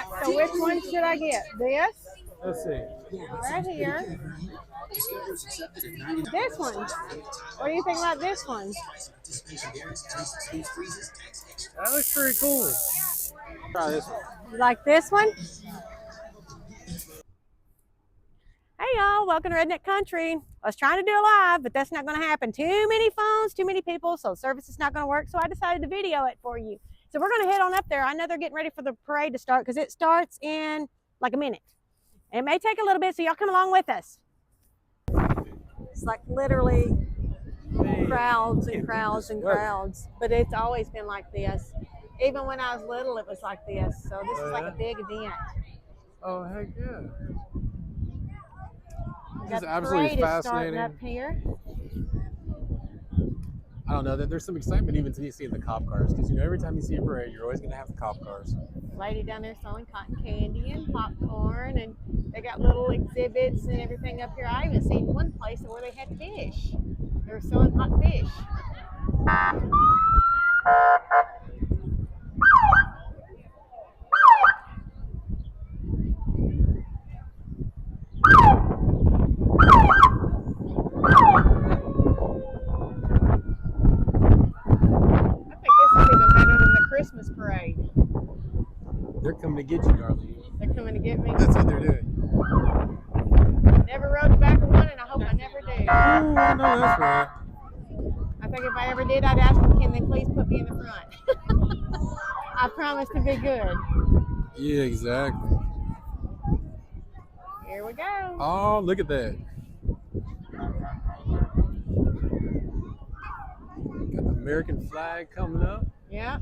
right, so which one should I get? This? Let's see. Right here. This one. What do you think about this one? That looks pretty cool. Try this one. You like this one? Hey y'all, welcome to Redneck Country. I was trying to do a live, but that's not going to happen. Too many phones, too many people, so service is not going to work. So I decided to video it for you. So we're going to head on up there. I know they're getting ready for the parade to start because it starts in like a minute. And it may take a little bit, so y'all come along with us. It's like literally crowds and crowds and crowds, but it's always been like this. Even when I was little, it was like this. So this is like a big event. Oh, heck yeah. This is absolutely fascinating. Up here. I don't know, there's some excitement even to see the cop cars, because every time you see a parade, you're always going to have the cop cars. Lady down there selling cotton candy and popcorn, and they got little exhibits and everything up here. I even seen one place where they had fish. They were selling hot fish. Christmas parade. They're coming to get you, darling. They're coming to get me? That's what they're doing. Never rode the back of one, and I hope I never do. Oh, I know that's right. I think if I ever did, I'd ask them, can they please put me in the front? I promise to be good. Yeah, exactly. Here we go. Oh, look at that. Got the American flag coming up. Yeah.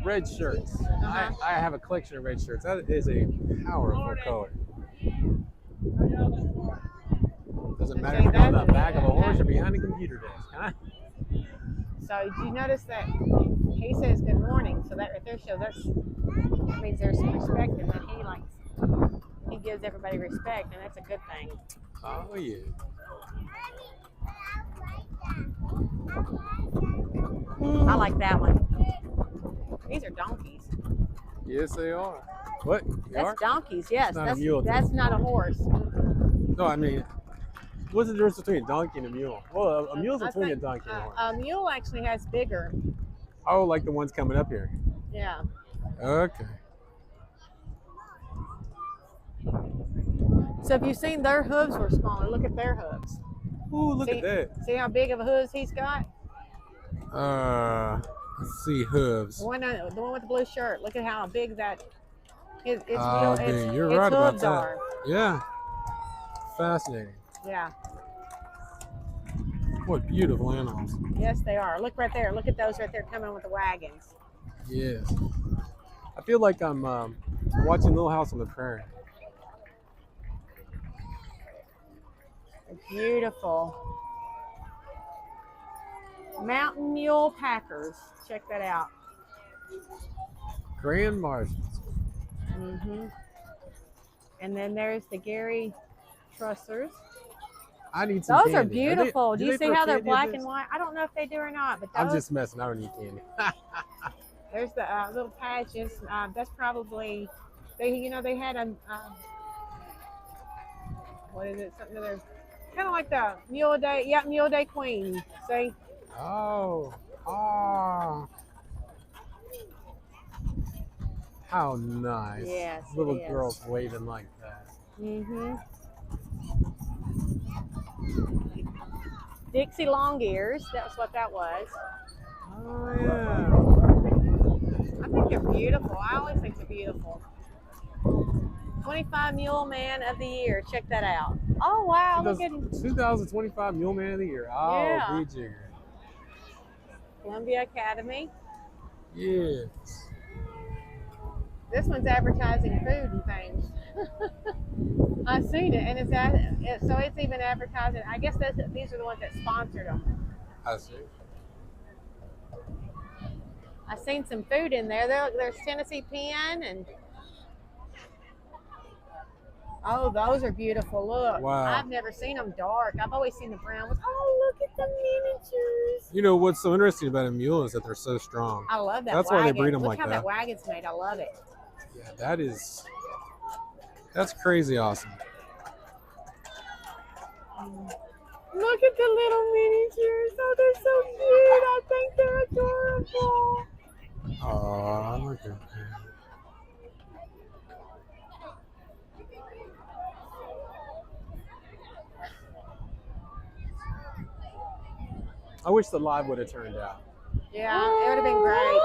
Red shirts. I have a collection of red shirts. That is a powerful color. Doesn't matter if you're on the back of a horse or behind a computer desk, huh? So did you notice that he says good morning? So that right there shows that means there's some respect, and that he gives everybody respect, and that's a good thing. Oh yeah. I like that one. These are donkeys. Yes, they are. What? That's donkeys. Yes, that's not a mule. That's not a horse. No, I mean, what's the difference between a donkey and a mule? Well, a mule's between a donkey and a horse. A mule actually has bigger. Oh, like the ones coming up here. Yeah. Okay. So if you've seen their hooves were smaller, look at their hooves. Ooh, look at that. See how big of a hooves he's got? Let's see, hooves. The one with the blue shirt. Look at how big that his you're right about that. Are. Yeah. Fascinating. Yeah. What beautiful animals. Yes, they are. Look right there. Look at those right there coming with the wagons. Yes. I feel like I'm watching Little House on the Prairie. They're beautiful. Mountain Mule Packers. Check that out. Grand Marshals. And then there's the Gary Trussers. I need some Those candy. Are beautiful. Do you see how they're black and white? white? I don't know if they do or not, but I'm just messing. I don't need candy. There's the little patches. That's probably they had a what is it? Something they're kind of like the Mule Day. Yeah, Mule Day Queen. See? Oh. How nice. Yes. Little girls waving like that. Dixie long ears. That's what that was. Oh yeah. I think they're beautiful. I always think they're beautiful. 25 Mule Man of the Year. Check that out. Oh wow! Look at 2025 Mule Man of the Year. Oh, yeah. big jigger. Columbia Academy. Yes. This one's advertising food and things. I've seen it, and so it's even advertising. I guess these are the ones that sponsored them. I see. I've seen some food in there. There's Tennessee Pen and Oh, those are beautiful. Look. Wow. I've never seen them dark. I've always seen the brown ones. Oh, look at the miniatures. You know what's so interesting about a mule is that they're so strong. I love that That's wagon. why they breed them Look like how that. wagon's made. I love it. Yeah, that's crazy awesome. Look at the little miniatures. Oh, they're so cute. I think they're adorable. Oh, look at that. I wish the live would have turned out. Yeah, it would have been great.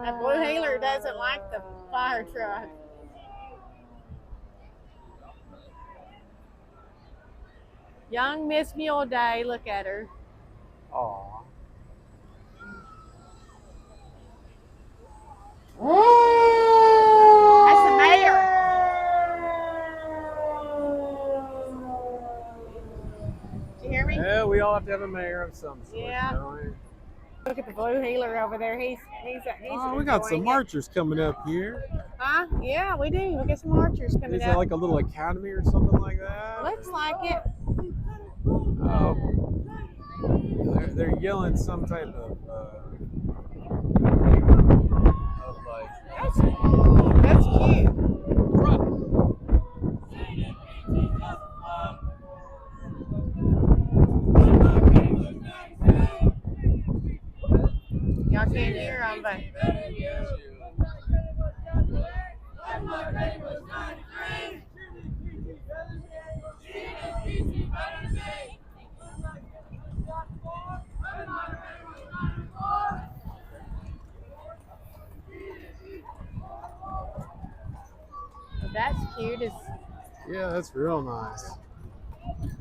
That blue heeler doesn't like the fire truck. Young Miss Mule Day, look at her. Aw. That's the mayor. Did you hear me? Yeah, we all have to have a mayor of some sort. Yeah. Don't we? Look at the blue heeler over there. He's Oh, we got some enjoying it. marchers coming up here. Huh? Yeah, we do. We got some archers coming Is up. that like a little academy or something like that? Looks like it. Oh, they're yelling some type of like. That's cute. Y'all can't hear them, but that's cute. Yeah, that's real nice.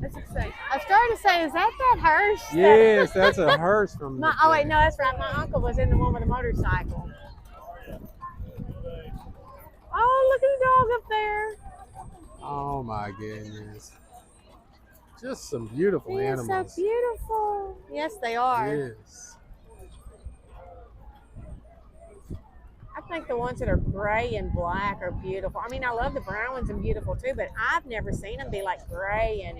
That's exciting. I started to say, is that hearse? Yes, that's a hearse from. Oh wait, no, that's right. My uncle was in the one with the motorcycle. Oh, look at the dog up there. Oh my goodness. Just some beautiful They're animals. so beautiful. Yes, they are. Yes. I think the ones that are gray and black are beautiful. I mean, I love the brown ones and beautiful too, but I've never seen them be like gray, and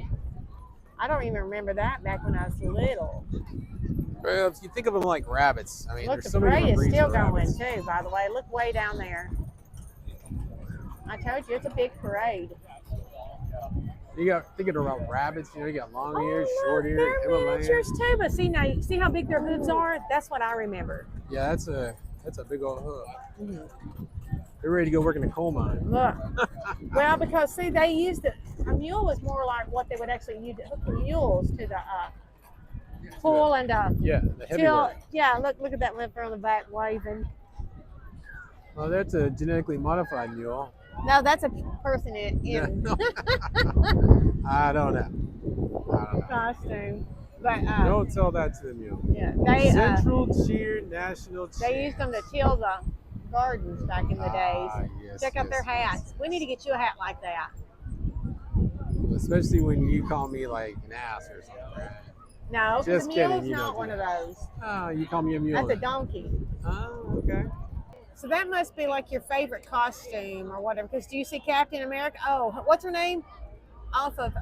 I don't even remember that back when I was little. Well, if you think of them like rabbits, I mean, Look, there's the so many parade different is breeds still of going rabbits. too, by the way. Look way down there. I told you, it's a big parade. You got thinking about rabbits, you know, you got long ears, Oh, short look, ears, they're Himalayan. miniatures too, but see now, see how big their hooves are? That's what I remember. Yeah, that's a big old hoof. They're ready to go work in the coal mine. Look. Well, because see, they used it. A mule was more like what they would actually use to hook the mules to the pull and Yeah, the heavy till. work. Yeah, look at that limper on the back waving. Well, that's a genetically modified mule. No, that's a person in I don't know. costume. But Don't tell that to the mule. yeah, they Central Cheer National Cheer. they used them to till the gardens back in the days. Yes, Check out their yes. hats. We need to get you a hat like that. Especially when you call me like an ass or something. Right? No, because Just the kidding, mule's you not don't one do of that. those. Oh, you call me a mule. That's a then. donkey. Oh, okay. So that must be like your favorite costume or whatever. Because do you see Captain America? Oh, what's her name? Off of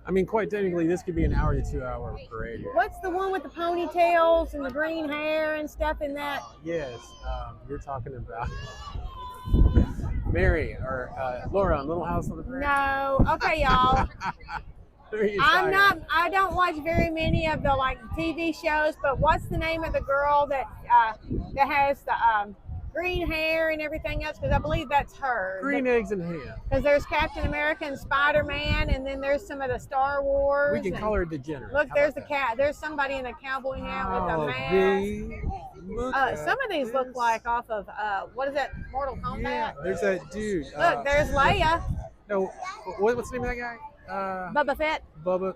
I mean, quite technically, this could be an hour to 2 hour parade here. what's the one with the ponytails and the green hair and stuff in that? Yes, you're talking about Mary or Laura on Little House on the Prairie. No. Okay, y'all. Who are you talking about? I don't watch very many of the like TV shows, but what's the name of the girl that has the green hair and everything else? Because I believe that's her. Green eggs and ham. Because there's Captain America and Spider-Man, and then there's some of the Star Wars. We can and call her degenerate. look, How there's the about that? cat. There's somebody in a cowboy hat with a Oh, mask. babe, look Some of these at look this. like off of what is that? Mortal Kombat. Yeah, there's that dude. Look, there's Leia. No, what's the name of that guy? Bubba Fett. Bubba.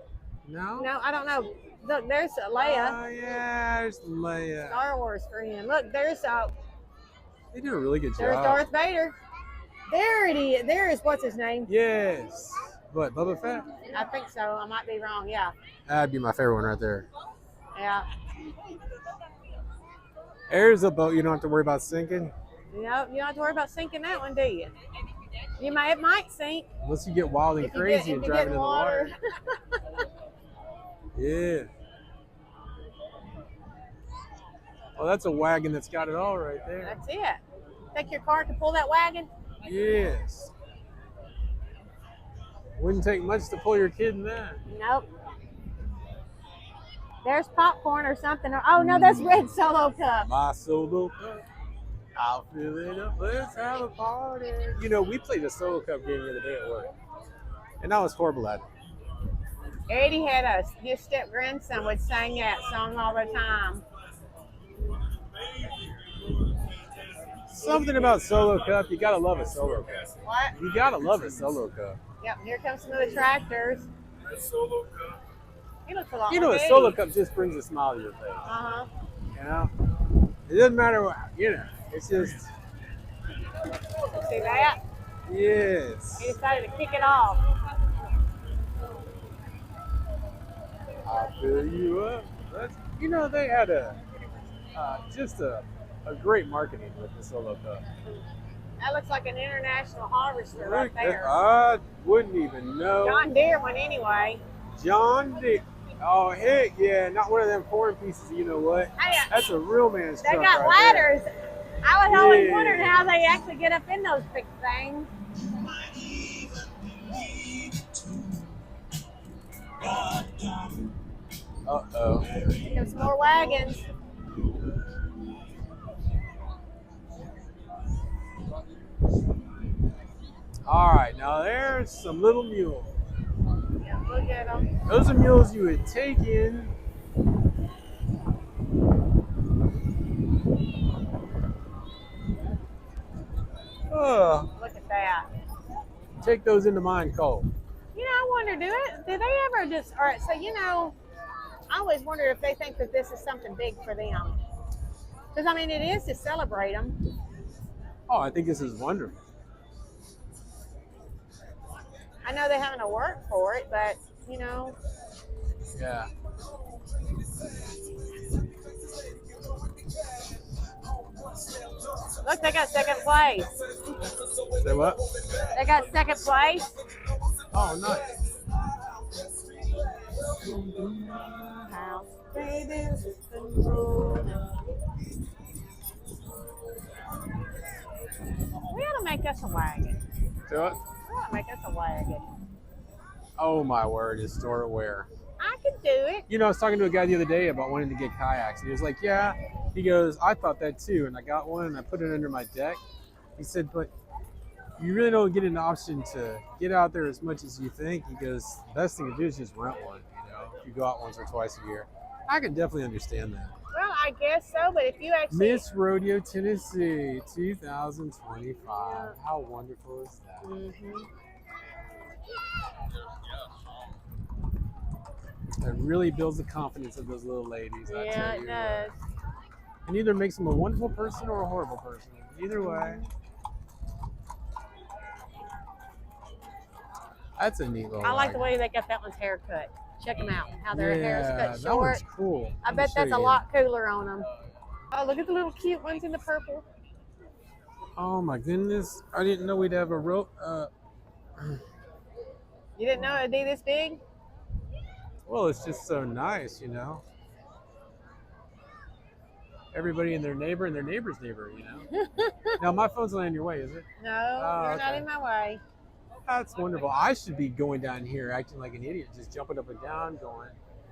No. No, I don't know. Look, there's Leia. Oh yeah, there's Leia. Star Wars friend. Look, there's They did a really good There's job. Darth Vader. There it is. There is what's his name? Yes. What, Bubba Fett? I think so. I might be wrong. Yeah. That'd be my favorite one right there. Yeah. Air's a boat you don't have to worry about sinking. Nope, you don't have to worry about sinking that one, do you? It might sink. Unless you get wild and crazy and driving in the water. Yeah. Oh, that's a wagon that's got it all right there. That's it. Think your car can pull that wagon? Yes. Wouldn't take much to pull your kid in that. Nope. There's popcorn or something. Oh, no, that's red Solo cup. My Solo cup. I'll fill it up. Let's have a party. You know, we played a Solo cup game the other day at work. And I was horrible at it. Eddie had his step grandson would sing that song all the time. Something about Solo cup. You gotta love a Solo cup. What? You gotta love a Solo cup. Yep, here comes some of the tractors. Solo cup. He looks a lot You know, like a Solo Eddie. cup just brings a smile to your face. Uh-huh. You know? It doesn't matter what, you know, it's just. See that? Yes. He decided to kick it off. I'll fill you up. You know, they had just a great marketing with the Solo cup. That looks like an international harvester right there. I wouldn't even know. John Deere one anyway. John Deere. Oh, heck yeah. Not one of them foreign pieces, you know what? Hey, That's a real man's they truck got right ladders. I was always Yeah. wondering how they actually get up in those big things. Uh-oh. Here comes some more wagons. All right, now there's some little mules. Yeah, look at them. Those are mules you would take in. Look at that. Take those into mine cold. You know, I wonder, do they ever just, all right, so you know, I always wonder if they think that this is something big for them. Because, I mean, it is to celebrate them. Oh, I think this is wonderful. I know they're having to work for it, but, you know. Yeah. Look, they got second place. Say what? They got second place. Oh, nice. House babies control. We ought to make us a wagon. Say what? We ought to make us a wagon. Oh, my word. Is store wear. I could do it. You know, I was talking to a guy the other day about wanting to get kayaks. And he was like, yeah. He goes, I thought that too. And I got one and I put it under my deck. He said, but you really don't get an option to get out there as much as you think. He goes, the best thing to do is just rent one, you know, if you go out once or twice a year. I can definitely understand that. Well, I guess so, but if you actually... Miss Rodeo, Tennessee, 2025. How wonderful is that? Mm-hmm. It really builds the confidence of those little ladies. I Yeah, tell it you does. what. And either makes them a wonderful person or a horrible person. Either way. That's a neat little I like the wagon. way they got that one's hair cut. Check them out, how their hair is cut That short. one's cool. I bet that's a lot cooler on them. Oh, look at the little cute ones in the purple. Oh my goodness. I didn't know we'd have a rope. You didn't know it'd be this big? Well, it's just so nice, you know. Everybody and their neighbor and their neighbor's neighbor, you know. Now, my phone's not in your way, is it? No, Oh, you're not okay. in my way. That's wonderful. I should be going down here acting like an idiot, just jumping up and down, going,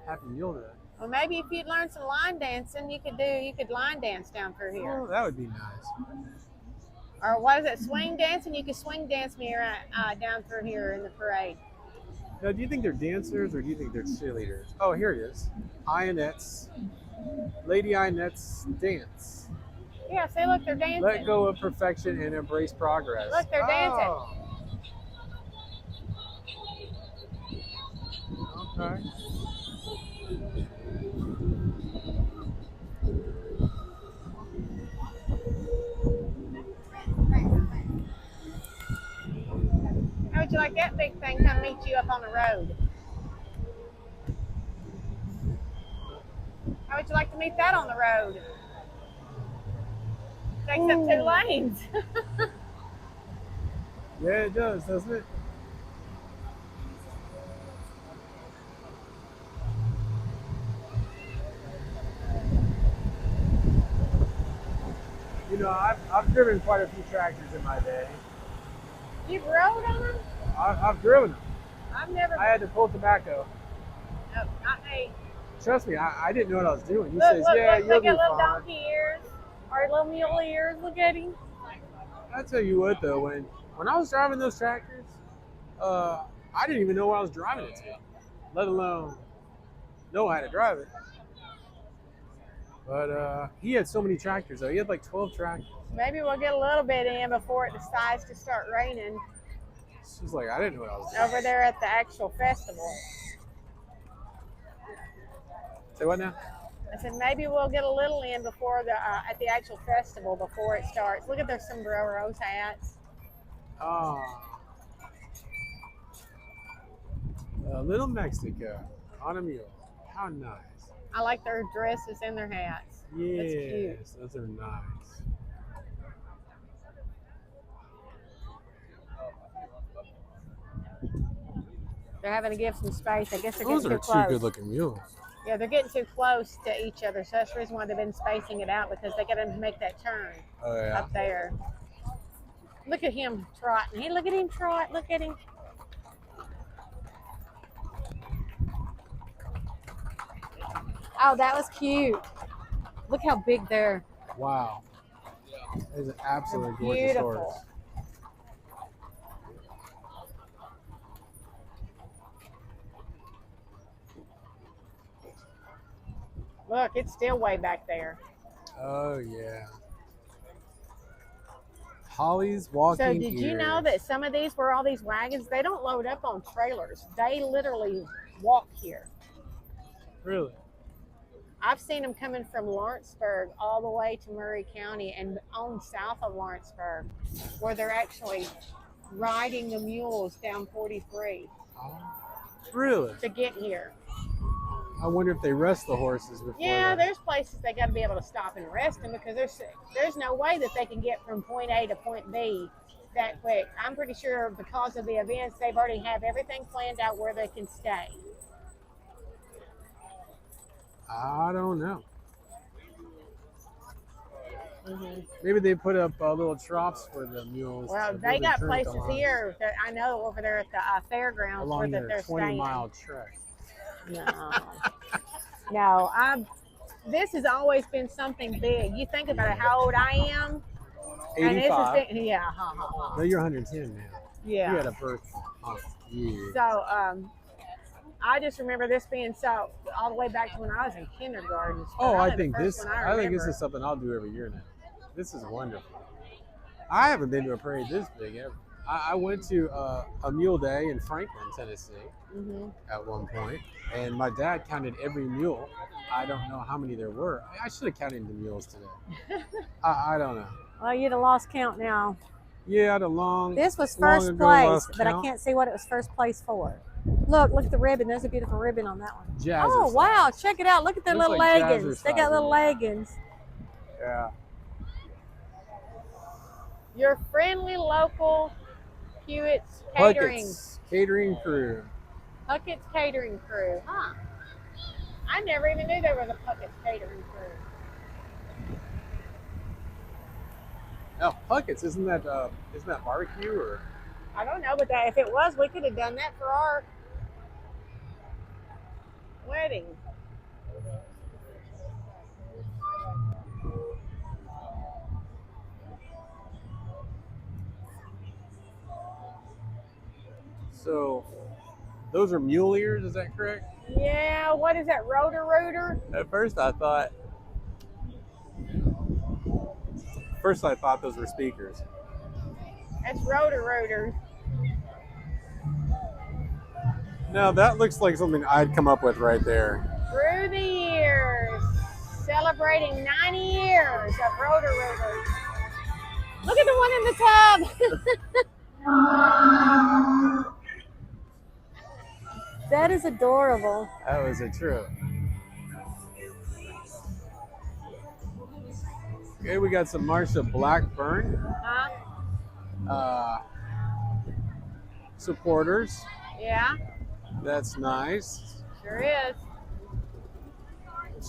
happy mule day. Well, maybe if you'd learned some line dancing, you could line dance down through here. Oh, that would be nice. Or what is it, swing dancing? You could swing dance me around, down through here in the parade. Now, do you think they're dancers or do you think they're cheerleaders? Oh, here it is. Ionettes. Lady Ionettes dance. Yeah, see, look, they're dancing. Let go of perfection and embrace progress. Look, they're dancing. Oh. Okay. How would you like that big thing come meet you up on the road? How would you like to meet that on the road? Takes up 2 lanes. Yeah, it does, doesn't it? You know, I've driven quite a few tractors in my day. You've rode on them? I've driven them. I've never. I had to pull tobacco. No, not me. Trust me, I didn't know what I was doing. He Look, says, look, yeah, look, you'll look be at little fine. donkey ears. Or little mule ears. Look at him. I tell you what, though, when I was driving those tractors, I didn't even know what I was driving it to, let alone know how to drive it. But he had so many tractors, though. He had like 12 tractors. Maybe we'll get a little bit in before it decides to start raining. It's just like, I didn't know what I was doing. Over there at the actual festival. Say what now? I said maybe we'll get a little in before the at the actual festival before it starts. Look at their sombreros hats. Oh. Little Mexico on a mule. How nice. I like their dresses and their hats. That's cute. Yes, those are nice. They're having to give some space. I guess they're Those getting are too close. two good-looking mules. Yeah, they're getting too close to each other, so that's the reason why they've been spacing it out, because they got to make that turn Oh yeah. up there. Look at him trotting. Hey, look at him trot. Look at him. Oh, that was cute. Look how big they're. Wow. That is an absolutely gorgeous Beautiful. horse. Look, it's still way back there. Oh yeah. Holly's walking So did you know ears. that some of these, where all these wagons, they don't load up on trailers. They literally walk here. Really? I've seen them coming from Lawrenceburg all the way to Murray County and on south of Lawrenceburg, where they're actually riding the mules down 43 Oh, really? to get here. I wonder if they rest the horses before. Yeah, they... there's places they got to be able to stop and rest them, because there's no way that they can get from point A to point B that quick. I'm pretty sure because of the events, they've already have everything planned out where they can stay. I don't know. Mm-hmm. Maybe they put up little troughs for the mules. Well, to they build got their places drink along- here that I know over there at the fairgrounds where along that their they're staying. 20-mile trek. No, no. This has always been something big. You think about it, how old I am, and this has 85. been No, you're 110 now. yeah. You had a birthday. Yeah. So I just remember this being so all the way back to when I was in kindergarten. Oh, I Probably the think first this. one I think this remember. is something I'll do every year now. This is wonderful. I haven't been to a parade this big ever. I went to a mule day in Franklin, Tennessee, at one point, and my dad counted every mule. I don't know how many there were. I should have counted the mules today. I don't know. Well, you'd have lost count now. Yeah, the long. This was long first ago place, lost but I count. can't see what it was first place for. Look at the ribbon. There's a beautiful ribbon on that one. Jazzercise. Oh, wow. Check it out. Look at their Looks little like leggings. They got jazzercise little in there. leggings. Yeah. Your friendly local Hewitt's catering. Puckett's catering crew. Puckett's catering crew. Huh. I never even knew there was a Puckett's catering crew. Now, Puckett's, isn't that barbecue or? I don't know, but if it was, we could have done that for our wedding. So, those are mule ears, is that correct? Yeah, what is that, rotor? At first I thought those were speakers. That's rotor. No, that looks like something I'd come up with right there. Through the years, celebrating 90 years of rotor. Look at the one in the tub. That is adorable. That was a trip. Okay, we got some Marcia Blackburn Huh? supporters. Yeah, That's nice. sure is.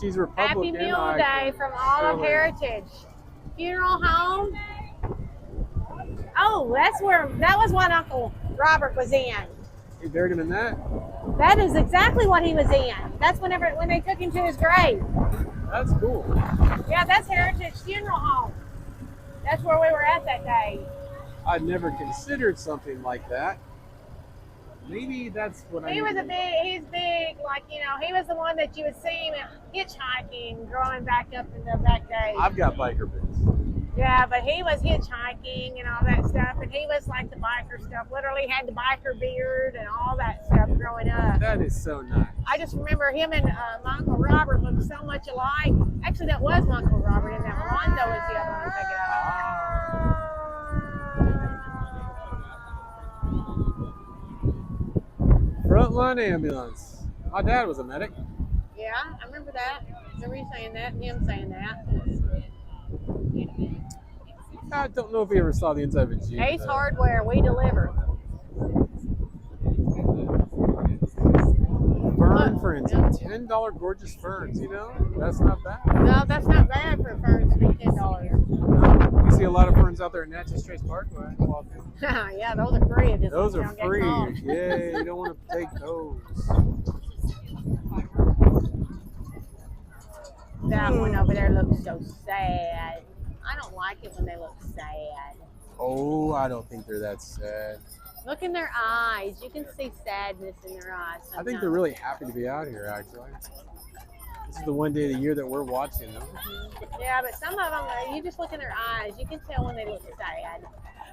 She's Happy Republican. Mule Day from all of Heritage. Funeral home. Oh, that was what Uncle Robert was in. You buried him in that? That is exactly what he was in. That's when they took him to his grave. That's cool. Yeah, that's Heritage Funeral Home. That's where we were at that day. I'd never considered something like that. Maybe that's what he's big, like, you know, he was the one that you would see him hitchhiking, growing back up in the back days. I've got biker bits. Yeah, but he was hitchhiking and all that stuff, and he was like the biker stuff. Literally had the biker beard and all that stuff growing up. That is so nice. I just remember him and my Uncle Robert looked so much alike. Actually, that was my Uncle Robert, and that Rondo is the other one to pick it up. Frontline ambulance. My dad was a medic. Yeah, I remember that. I remember you saying that and him saying that. I don't know if we ever saw the inside of a Jeep. Ace Hardware, we deliver. Fern Friends, $10 gorgeous ferns, you know? That's not bad. No, that's not bad for ferns to be $10. We see a lot of ferns out there in Natchez Trace Parkway. Yeah, those are free. Those are free. Yeah, you don't want to take those. That one over there looks so sad. I don't like it when they look sad. Oh, I don't think they're that sad. Look in their eyes. You can see sadness in their eyes sometimes. I think they're really happy to be out here, actually. This is the one day of the year that we're watching them. Yeah, but some of them, you just look in their eyes. You can tell when they look sad.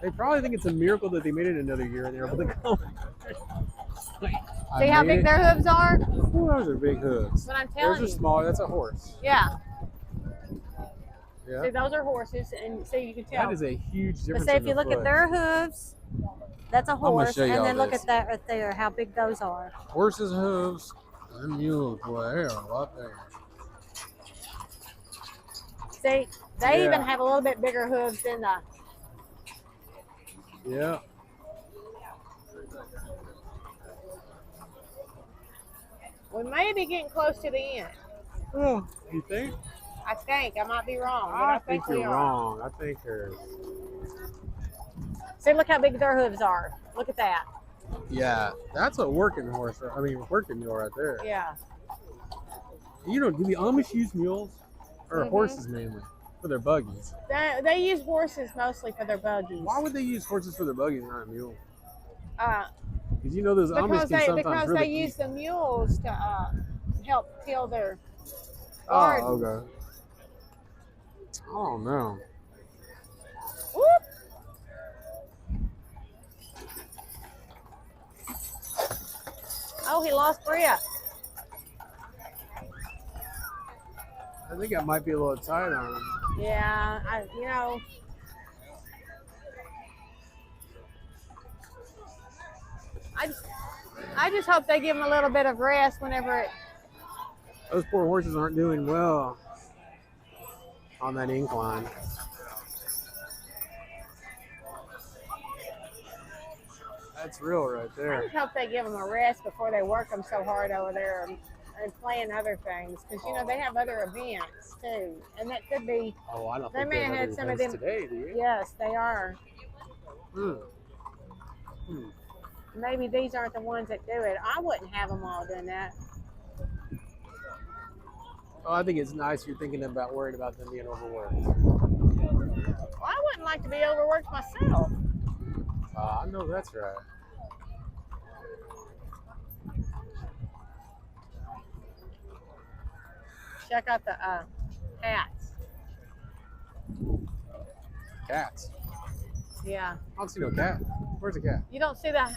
They probably think it's a miracle that they made it another year and they're able to come. See how big their hooves are? Ooh, those are big hooves. But I'm telling you. Those are small. That's a horse. Yeah. Yeah. See, those are horses, and so you can tell. That is a huge difference. But say if you look at their hooves, that's a horse, and then look at that right there, how big those are. Horses' hooves and mules, boy, they are a lot there. See, they even have a little bit bigger hooves than the. Yeah. We may be getting close to the end. Oh, you think? I think. I might be wrong, but I think we you're are. wrong. I think you're. See, look how big their hooves are. Look at that. Yeah, that's a working horse. I mean, working mule right there. Yeah. You know, do the Amish use mules or horses mainly for their buggies? They use horses mostly for their buggies. Why would they use horses for their buggies and not a mule? Because you know those Amish can sometimes because really they use the mules to help till their Oh, garden. okay. Oh no. Whoop. Oh, he lost Bria. I think I might be a little tight on him. Yeah, I just hope they give him a little bit of rest whenever it. Those poor horses aren't doing well on that incline. That's real right I there. just hope they give them a rest before they work them so hard over there and plan other things, because you know they have other events too, and that could be. Oh, I don't They think may they have had some of them today, do you? Yes, they are. Hmm. Hmm. Maybe these aren't the ones that do it. I wouldn't have them all doing that. Oh, I think it's nice you're thinking about worried about them being overworked. Well, I wouldn't like to be overworked myself. I know that's right. Check out the hats. Cats. Yeah. I don't see no cat. Where's the cat? You don't see the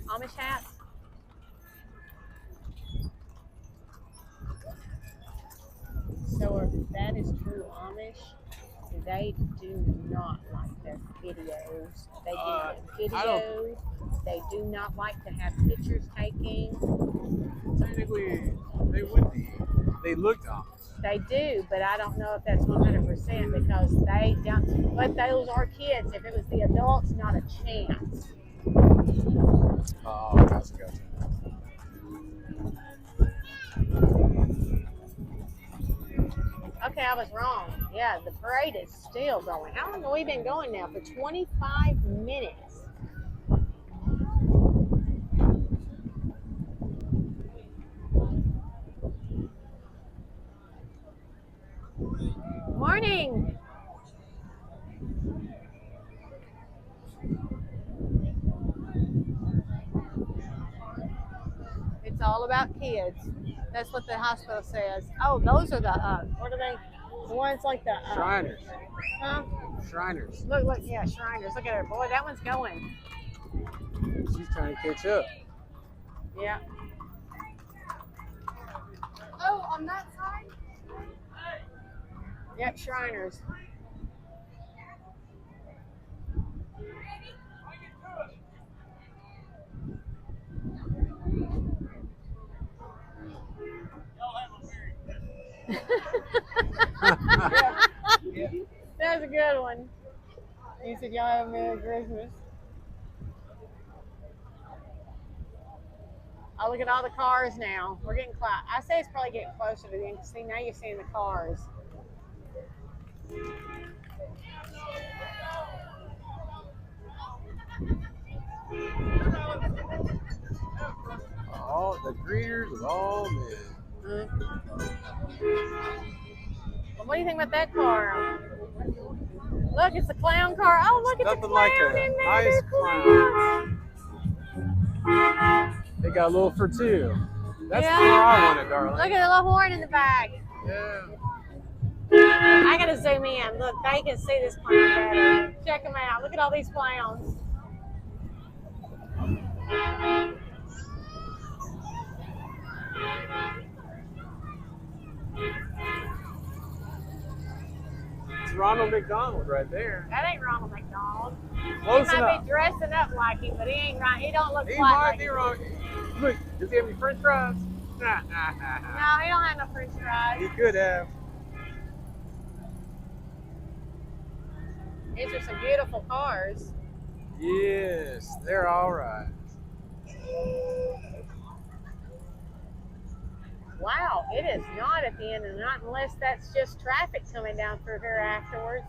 Amish hats? So if that is true Amish, They do not like their videos. They do get I don't. videoed. They do not like to have pictures taken. Technically, they would be. They looked Amish. They do, but I don't know if that's 100% because they don't. But those are kids. If it was the adults, not a chance. Oh, gotcha. Okay, I was wrong. Yeah, the parade is still going. How long have we been going now? For 25 minutes. Morning. It's all about kids. That's what the hospital says. Oh, those are the, what are they? The ones like the, Shriners. huh? Shriners. Look, yeah, Shriners. Look at her. Boy, that one's going. She's trying to catch up. Yeah. Oh, on that side? Yep, Shriners. Yeah. That's a good one. You said y'all have a Merry Christmas. Oh, look at all the cars now. We're getting close. I say it's probably getting closer to the end. See, now you're seeing the cars. All the greeters of all men. Well, what do you think about that car? Look, it's a clown car. Oh, look, it's Nothing a clown like a in there. nice They're clown. They got a little for two. That's Yeah. the car I wanted, darling. Look at the little horn in the back. Yeah. I gotta zoom in. Look, they can see this clown better. Check them out. Look at all these clowns. It's Ronald McDonald right there. That ain't Ronald McDonald. Close He might enough. be dressing up like him, but he ain't right. He don't look He quite might like be him. wrong. Look, does he have any French fries? No, he don't have no French fries. He could have. These are some beautiful cars. Yes, they're all right. Wow, it is not at the end, and not unless that's just traffic coming down through here afterwards.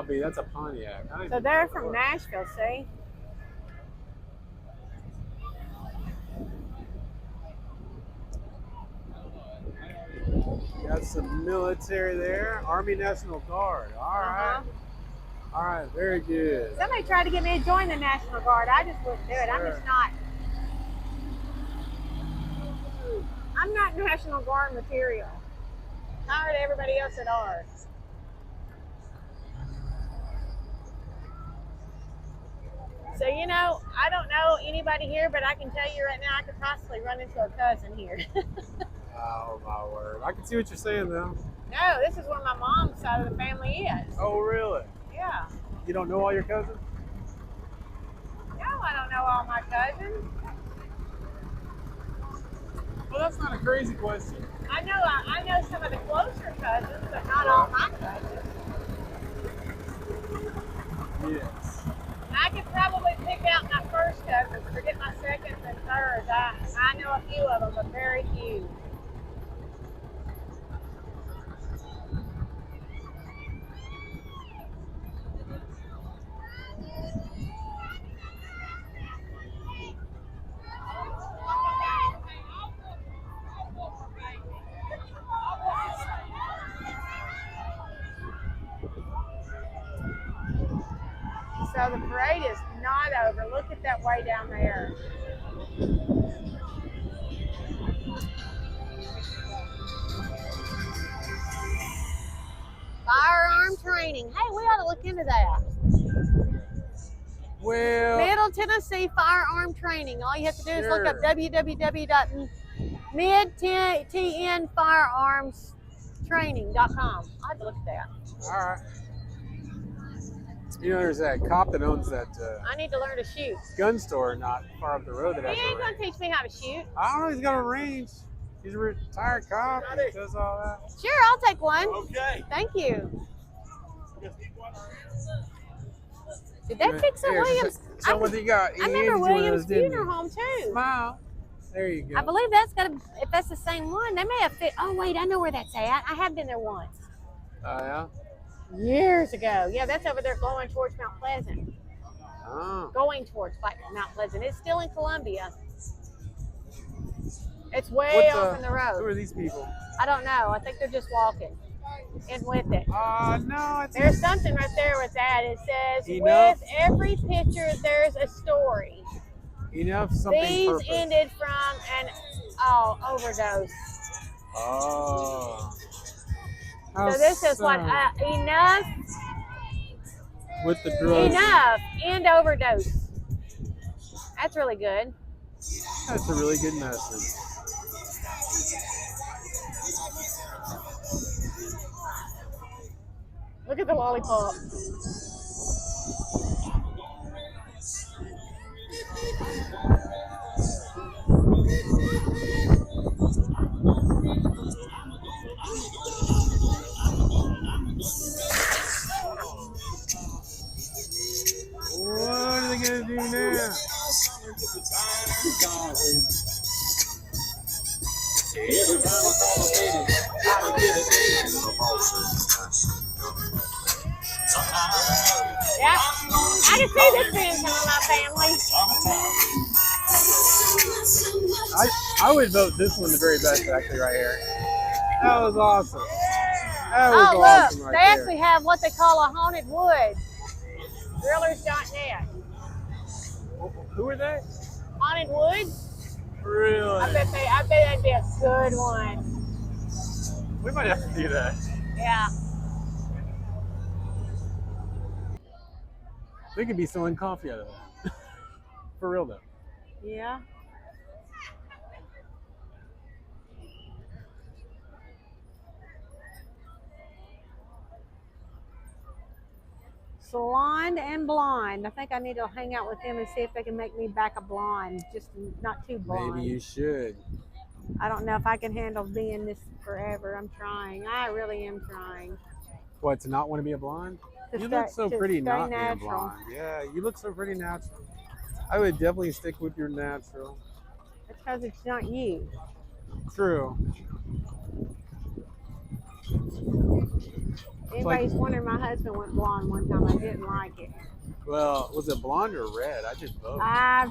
That's a Pontiac. So they're from Nashville, see? Got some military there. Army National Guard. All right. All right, very good. Somebody tried to get me to join the National Guard. I just wouldn't do it. I'm just not. I'm not National Guard material. Tired of everybody else at ours. So, you know, I don't know anybody here, but I can tell you right now, I could possibly run into a cousin here. Oh, my word. I can see what you're saying, though. No, this is where my mom's side of the family is. Oh, really? Yeah. You don't know all your cousins? No, I don't know all my cousins. Well, that's not a crazy question. I know some of the closer cousins, but not all my cousins. Yes. I could probably pick out my first cousins, forget my seconds and thirds. I know a few of them, but very few. So the parade is not over. Look at that way down there. Firearm training. Hey, we ought to look into that. Well, Middle Tennessee Firearm Training. All you have to do is look up www.midtnfirearmstraining.com. I'll have to look at that. all right. You know, there's that cop that owns that I need to learn to shoot. gun store not far up the road that He has a ain't range. gonna teach me how to shoot. I don't know. He's got a range. He's a retired cop. He does all that. Sure, I'll take one. Okay. Thank you. Did that fix it, Here, Williams? Show what you got. I remember Williams Funeral Home too. Smile. There you go. I believe that's got to. If that's the same one, they may have fit. Oh wait, I know where that's at. I have been there once. Oh, yeah? Years ago. Yeah, that's over there going towards Mount Pleasant. Oh. Going towards Mount Pleasant. It's still in Columbia. It's way What's, off in the Who road. are these people? I don't know. I think they're just walking in with it. No. There's something right there with that. It says, Enough. with every picture, there's a story. Enough something These purpose. ended from an overdose. Oh. So this is what enough. With the drugs. Enough. End overdose. That's really good. That's a really good message. Look at the lollipop. What are they gonna do now? Yeah, I can see this being some of my family. I would vote this one the very best, actually, right here. That was awesome. That was Oh, awesome look, right they there. actually have what they call a haunted wood. Drillers.net. Who are they? Haunted woods? Really? I bet that'd be a good one. We might have to do that. Yeah. We could be selling coffee out of that. For real, though. Yeah. Salon and blonde. I think I need to hang out with them and see if they can make me back a blonde. Just not too blonde. Maybe you should. I don't know if I can handle being this forever. I'm trying. I really am trying. What, to not want to be a blonde? To You look stay- so to pretty stay not being natural. blonde. Yeah, you look so pretty natural. I would definitely stick with your natural. That's because it's not you. True. Anybody's wondering, my husband went blonde one time. I didn't like it. Well, was it blonde or red? I did both. I'd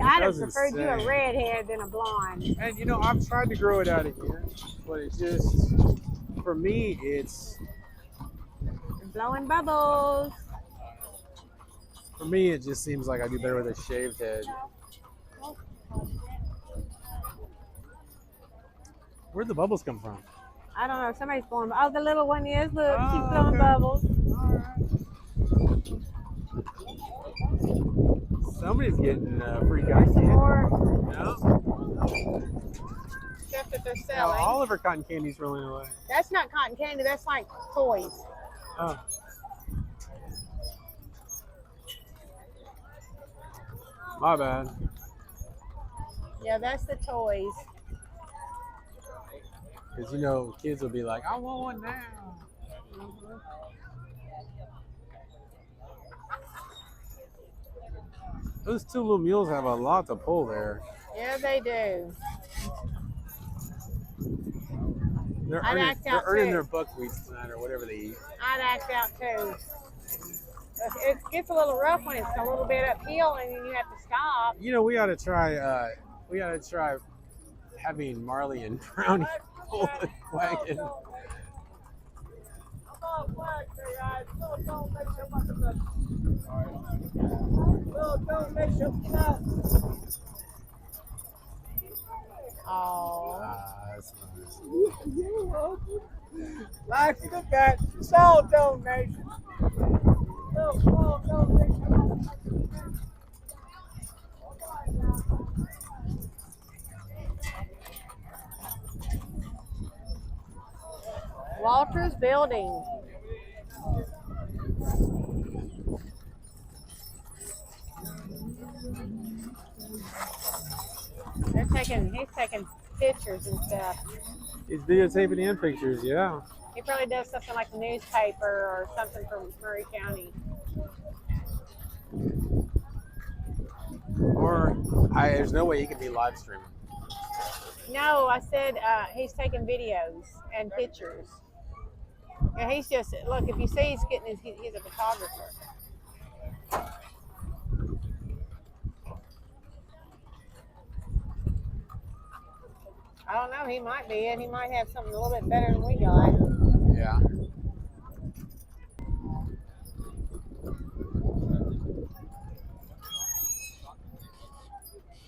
have was preferred you a insane. redhead than a blonde. And you know, I've tried to grow it out again, but it just, for me, it's Blowing bubbles. for me, it just seems like I do better with a shaved head. Where'd the bubbles come from? I don't know. Somebody's blowing. Oh, the little one is. Look, she's Oh, blowing okay. bubbles. Somebody's getting free There's some cotton more candy. stuff that they're Now, selling. all of her cotton candy's rolling away. That's not cotton candy. That's like toys. Oh. My bad. Yeah, that's the toys. Because, you know, kids will be like, I want one now. Those two little mules have a lot to pull there. Yeah, they do. They're I'd earning, act they're out earning too. their buckwheats tonight or whatever they eat. I'd act out too. It gets a little rough when it's a little bit uphill and then you have to stop. You know, we ought to try having Marley and Brownie pull the wagon. Oh. That's nice. Like the bat, small donation. Small donation. Walters Building. He's taking pictures and stuff. He's videotaping and pictures, yeah. He probably does something like the newspaper or something from Murray County. Or there's no way he can be live streaming. No, I said he's taking videos and pictures. Yeah, he's just, look, if you see he's a photographer. I don't know, he might be, and he might have something a little bit better than we got. Yeah.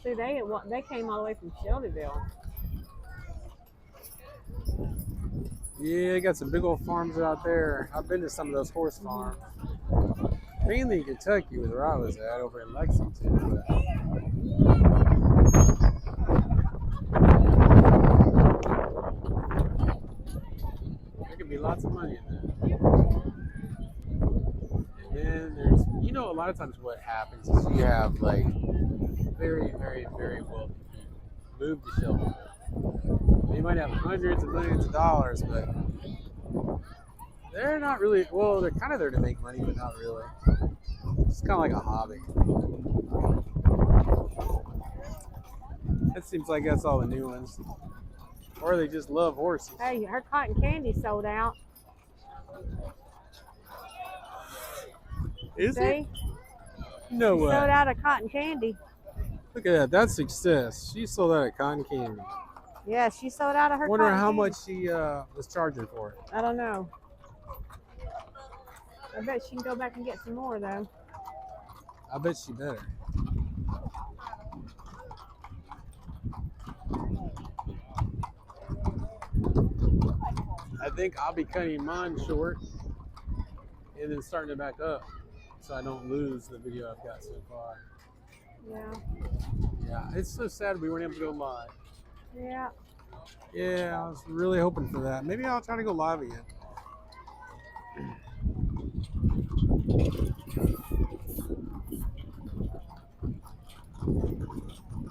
See, they came all the way from Shelbyville. Yeah, they got some big old farms out there. I've been to some of those horse farms. Mainly in Kentucky was where I was at, over in Lexington. There could be lots of money in there. And then there's, a lot of times what happens is you have like very, very, very wealthy people move to Shelbyville. They might have hundreds of millions of dollars, but they're not really, well, they're kind of there to make money, but not really. It's kind of like a hobby. It seems like that's all the new ones. Or they just love horses. Hey, her cotton candy sold out. Is See? it? No way. Sold out of cotton candy. Look at that. That's success. She sold out of cotton candy. Yeah, she sold out of her Wonder cotton how candy. much she was charging for it. I don't know. I bet she can go back and get some more, though. I bet she better. I think I'll be cutting mine short and then starting it back up so I don't lose the video I've got so far. Yeah. Yeah, it's so sad we weren't able to go live. Yeah. Yeah, I was really hoping for that. Maybe I'll try to go live again.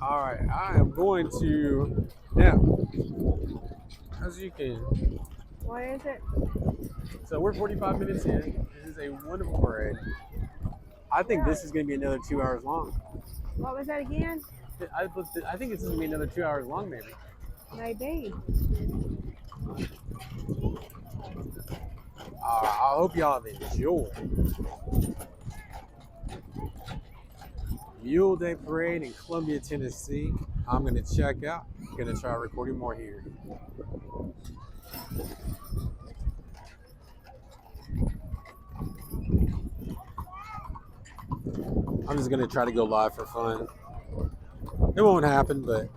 All right, I am going to now. As you can. What is it? So we're 45 minutes in. This is a wonderful parade. I think this is going to be another 2 hours long. What was that again? I think this is going to be another 2 hours long, maybe. Maybe. I hope y'all have enjoyed Mule Day Parade in Columbia, Tennessee. I'm going to check out. I'm going to try recording more here. I'm just going to try to go live for fun. It won't happen, but